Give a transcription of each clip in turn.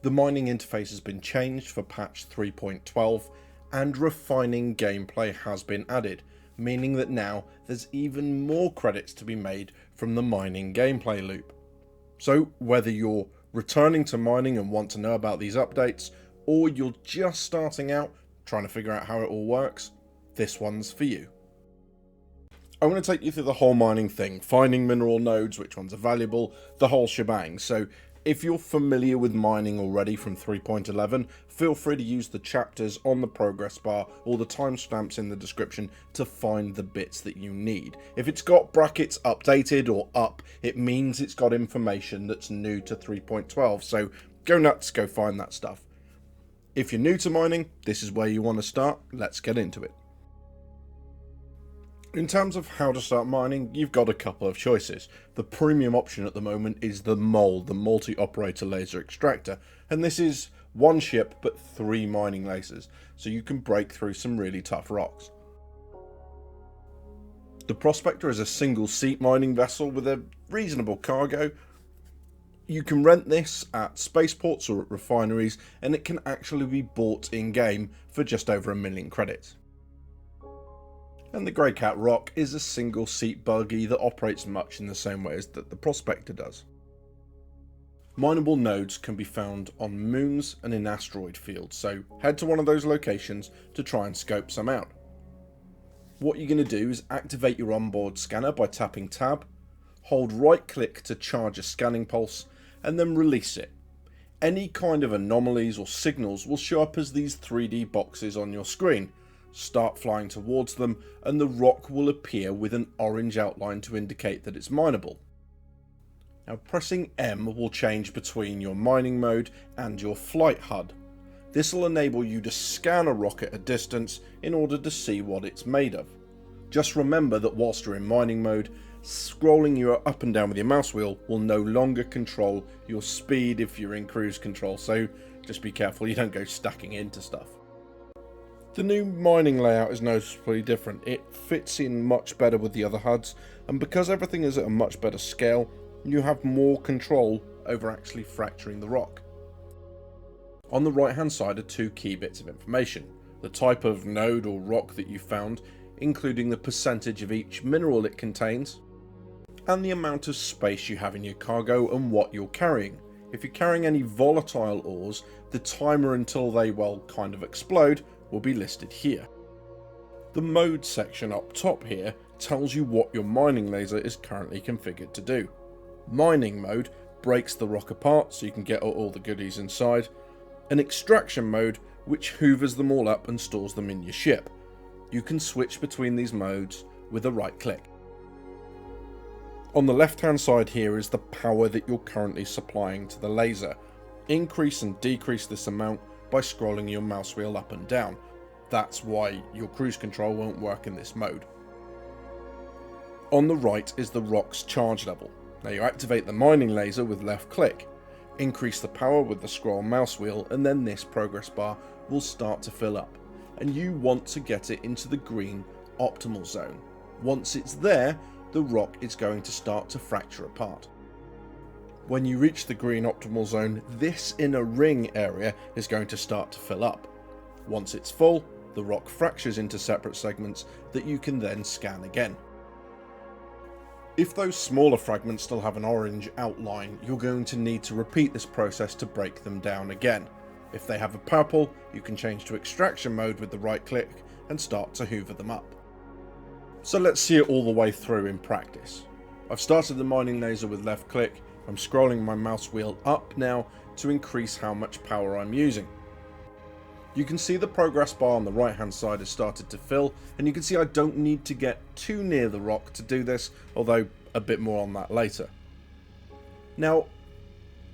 The mining interface has been changed for patch 3.12 and refining gameplay has been added, meaning that now there's even more credits to be made from the mining gameplay loop. So whether you're returning to mining and want to know about these updates, or you're just starting out trying to figure out how it all works, this one's for you. I'm going to take you through the whole mining thing, finding mineral nodes, which ones are valuable, the whole shebang. So if you're familiar with mining already from 3.11, feel free to use the chapters on the progress bar or the timestamps in the description to find the bits that you need. If it's got brackets updated or up, it means it's got information that's new to 3.12, so go nuts, go find that stuff. If you're new to mining, this is where you want to start. Let's get into it. In terms of how to start mining, you've got a couple of choices. The premium option at the moment is the MOL, the multi-operator laser extractor, and this is one ship but 3 mining lasers, so you can break through some really tough rocks. The Prospector is a single seat mining vessel with a reasonable cargo. You can rent this at spaceports or at refineries, and it can actually be bought in-game for just over 1 million credits. And the Grey Cat Rock is a single seat buggy that operates much in the same way as that the Prospector does. Mineable nodes can be found on moons and in asteroid fields, so head to one of those locations to try and scope some out. What you're going to do is activate your onboard scanner by tapping tab, hold right click to charge a scanning pulse, and then release it. Any kind of anomalies or signals will show up as these 3D boxes on your screen. Start flying towards them and the rock will appear with an orange outline to indicate that it's mineable. Now pressing M will change between your mining mode and your flight HUD. This will enable you to scan a rock at a distance in order to see what it's made of. Just remember that whilst you're in mining mode, scrolling your up and down with your mouse wheel will no longer control your speed if you're in cruise control, so just be careful you don't go stacking into stuff. The new mining layout is noticeably different. It fits in much better with the other HUDs, and because everything is at a much better scale, you have more control over actually fracturing the rock. On the right hand side are 2 key bits of information: the type of node or rock that you found, including the percentage of each mineral it contains, and the amount of space you have in your cargo and what you're carrying. If you're carrying any volatile ores, the timer until they, well, kind of explode will be listed here. The mode section up top here tells you what your mining laser is currently configured to do. Mining mode breaks the rock apart so you can get all the goodies inside, and extraction mode, which hoovers them all up and stores them in your ship. You can switch between these modes with a right click. On the left hand side here is the power that you're currently supplying to the laser. Increase and decrease this amount by scrolling your mouse wheel up and down. That's why your cruise control won't work in this mode. On the right is the rock's charge level. Now you activate the mining laser with left click, increase the power with the scroll mouse wheel, and then this progress bar will start to fill up, and you want to get it into the green optimal zone. Once it's there, the rock is going to start to fracture apart. When you reach the green optimal zone, this inner ring area is going to start to fill up. Once it's full, the rock fractures into separate segments that you can then scan again. If those smaller fragments still have an orange outline, you're going to need to repeat this process to break them down again. If they have a purple, you can change to extraction mode with the right click and start to hoover them up. So let's see it all the way through in practice. I've started the mining laser with left click. I'm scrolling my mouse wheel up now to increase how much power I'm using. You can see the progress bar on the right hand side has started to fill, and you can see I don't need to get too near the rock to do this, although a bit more on that later. Now,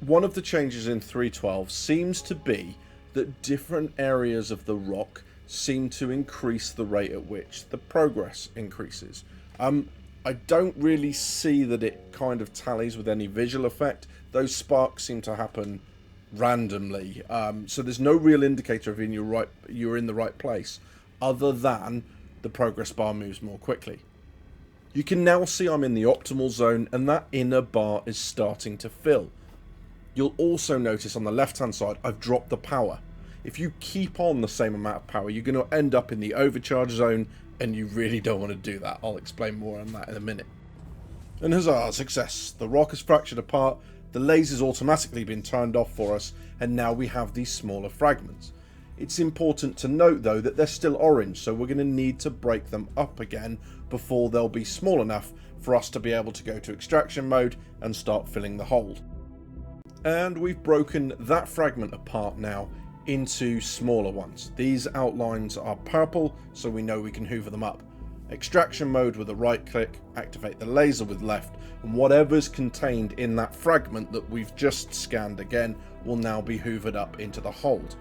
one of the changes in 3.12 seems to be that different areas of the rock seem to increase the rate at which the progress increases. I don't really see that it kind of tallies with any visual effect. Those sparks seem to happen randomly, so there's no real indicator of you're in the right place, other than the progress bar moves more quickly. You can now see I'm in the optimal zone, and that inner bar is starting to fill. You'll also notice on the left hand side I've dropped the power. If you keep on the same amount of power, you're going to end up in the overcharge zone, and you really don't want to do that. I'll explain more on that in a minute. And huzzah, success! The rock is fractured apart, the laser's automatically been turned off for us, and now we have these smaller fragments. It's important to note though that they're still orange, so we're going to need to break them up again before they'll be small enough for us to be able to go to extraction mode and start filling the hold. And we've broken that fragment apart now into smaller ones. These outlines are purple, so we know we can hoover them up. Extraction mode with a right click, activate the laser with left, and whatever's contained in that fragment that we've just scanned again will now be hoovered up into the hold.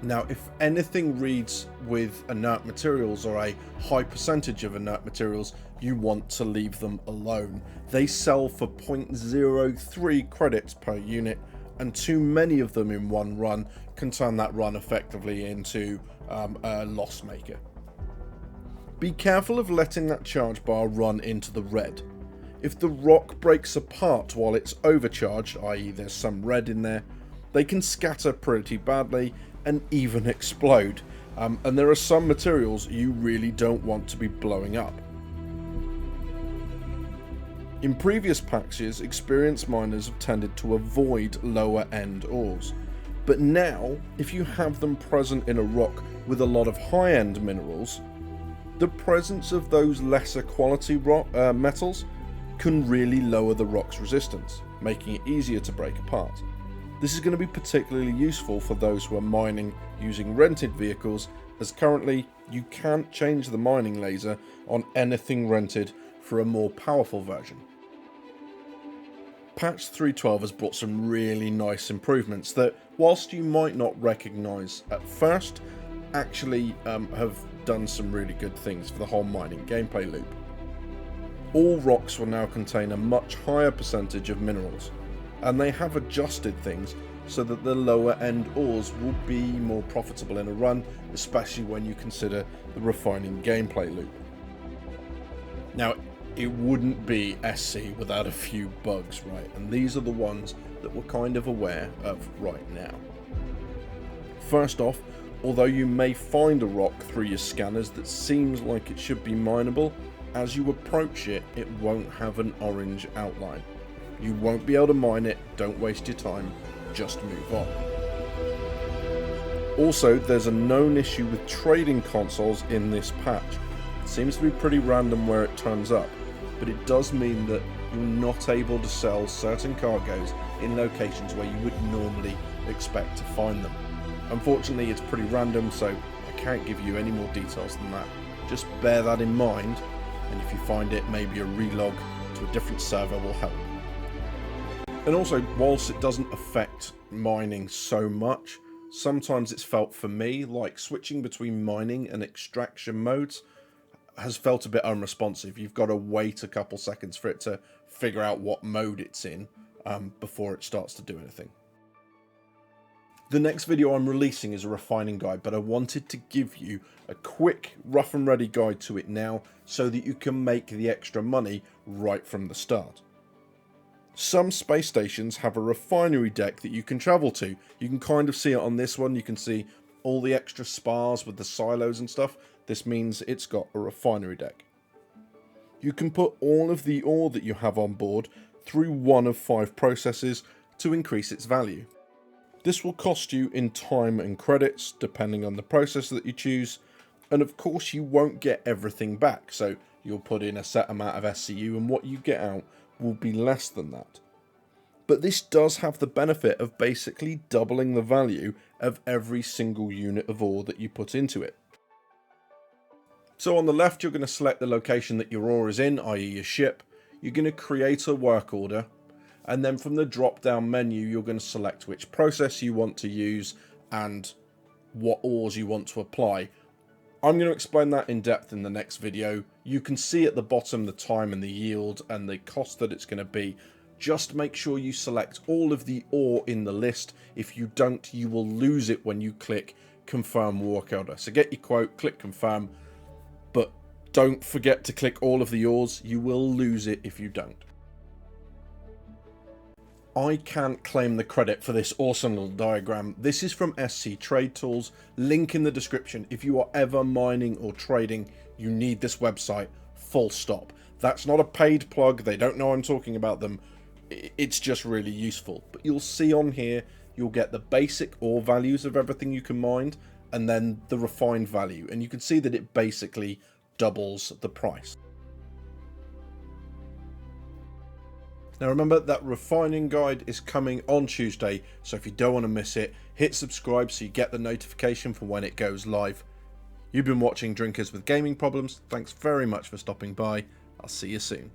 Now, if anything reads with inert materials or a high percentage of inert materials, you want to leave them alone. They sell for 0.03 credits per unit, and too many of them in one run can turn that run effectively into a loss maker. Be careful of letting that charge bar run into the red. If the rock breaks apart while it's overcharged, i.e. there's some red in there, they can scatter pretty badly and even explode, and there are some materials you really don't want to be blowing up. In previous patches, experienced miners have tended to avoid lower end ores, but now if you have them present in a rock with a lot of high end minerals, the presence of those lesser quality metals can really lower the rock's resistance, making it easier to break apart. This is going to be particularly useful for those who are mining using rented vehicles, as currently you can't change the mining laser on anything rented for a more powerful version. Patch 3.12 has brought some really nice improvements that, whilst you might not recognise at first, actually have done some really good things for the whole mining gameplay loop. All rocks will now contain a much higher percentage of minerals, and they have adjusted things so that the lower end ores will be more profitable in a run, especially when you consider the refining gameplay loop. Now, it wouldn't be SC without a few bugs, right? And these are the ones that we're kind of aware of right now. First off, although you may find a rock through your scanners that seems like it should be mineable, as you approach it, it won't have an orange outline. You won't be able to mine it, don't waste your time, just move on. Also, there's a known issue with trading consoles in this patch. It seems to be pretty random where it turns up, but it does mean that you're not able to sell certain cargoes in locations where you would normally expect to find them. Unfortunately, it's pretty random, so I can't give you any more details than that. Just bear that in mind, and if you find it, maybe a relog to a different server will help. And also, whilst it doesn't affect mining so much, sometimes it's felt for me like switching between mining and extraction modes has felt a bit unresponsive. You've got to wait a couple seconds for it to figure out what mode it's in before it starts to do anything. The next video I'm releasing is a refining guide, but I wanted to give you a quick rough and ready guide to it now so that you can make the extra money right from the start. Some space stations have a refinery deck that you can travel to. You can kind of see it on this one. You can see all the extra spars with the silos and stuff. This means it's got a refinery deck. You can put all of the ore that you have on board through one of 5 processes to increase its value. This will cost you in time and credits depending on the process that you choose, and of course you won't get everything back, so you'll put in a set amount of SCU and what you get out will be less than that. But this does have the benefit of basically doubling the value of every single unit of ore that you put into it. So on the left you're going to select the location that your ore is in, i.e. your ship. You're going to create a work order, and then from the drop down menu you're going to select which process you want to use and what ores you want to apply. I'm going to explain that in depth in the next video. You can see at the bottom the time and the yield and the cost that it's going to be. Just make sure you select all of the ore in the list. If you don't, you will lose it when you click confirm work order. So get your quote, click confirm, but don't forget to click all of the ores. You will lose it if you don't. I can't claim the credit for this awesome little diagram. This is from SC Trade Tools, link in the description. If you are ever mining or trading, you need this website, full stop. That's not a paid plug, they don't know I'm talking about them. It's just really useful. But you'll see on here, you'll get the basic ore values of everything you can mine, and then the refined value. And you can see that it basically doubles the price. Now remember that refining guide is coming on Tuesday, so if you don't want to miss it, hit subscribe so you get the notification for when it goes live. You've been watching Drinkers with Gaming Problems. Thanks very much for stopping by. I'll see you soon.